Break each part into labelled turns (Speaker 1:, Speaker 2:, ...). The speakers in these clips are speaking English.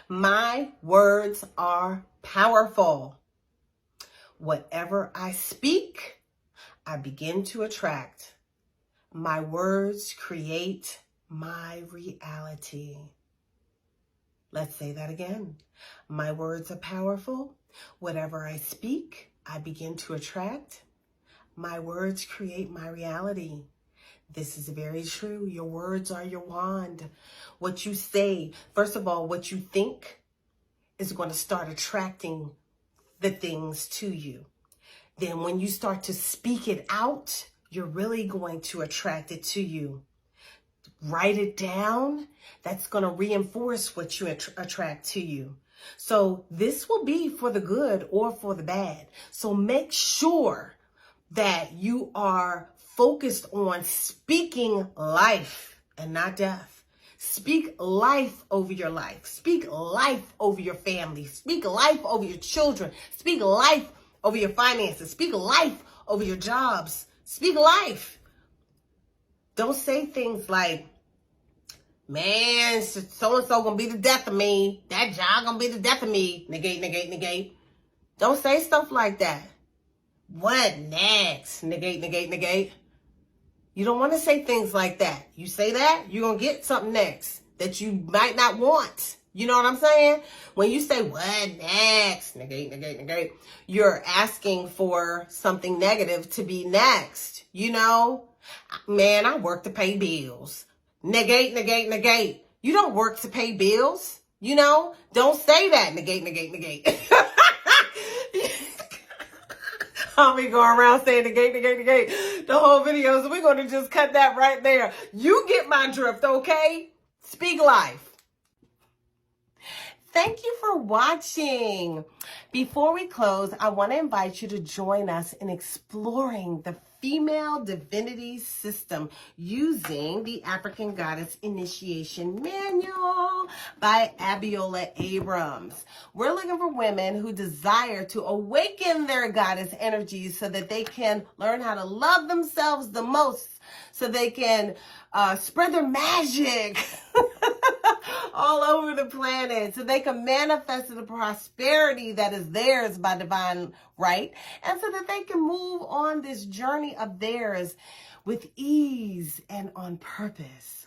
Speaker 1: My words are powerful. Whatever I speak, I begin to attract. My words create my reality. Let's say that again. My words are powerful. Whatever I speak, I begin to attract. My words create my reality. This is very true. Your words are your wand. What you say, first of all, what you think is going to start attracting the things to you. Then when you start to speak it out, you're really going to attract it to you. Write it down. That's going to reinforce what you attract to you. So this will be for the good or for the bad. So make sure that you are focused on speaking life and not death. Speak life over your life. Speak life over your family. Speak life over your children. Speak life over your finances. Speak life over your jobs. Speak life. Don't say things like, man, so-and-so gonna be the death of me. That job gonna be the death of me. Negate, negate, negate. Don't say stuff like that. What next? Negate, negate, negate. You don't want to say things like that. You say that, you're going to get something next that you might not want. You know what I'm saying? When you say, what next? Negate, negate, negate. You're asking for something negative to be next. You know? Man, I work to pay bills. Negate, negate, negate. You don't work to pay bills. You know? Don't say that. Negate, negate, negate. I'll be going around saying negate, negate, negate the whole video. So we're going to just cut that right there. You get my drift, okay? Speak life. Thank you for watching. Before we close, I want to invite you to join us in exploring the female divinity system using the African Goddess Initiation Manual by Abiola Abrams. We're looking for women who desire to awaken their goddess energies so that they can learn how to love themselves the most, so they can spread their magic all over the planet, so they can manifest the prosperity that is theirs by divine right, and so that they can move on this journey of theirs with ease and on purpose.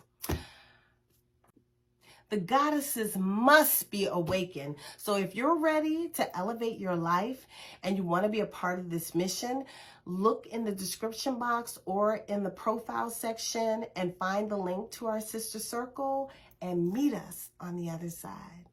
Speaker 1: The goddesses must be awakened. So if you're ready to elevate your life and you want to be a part of this mission, look in the description box or in the profile section and find the link to our sister circle and meet us on the other side.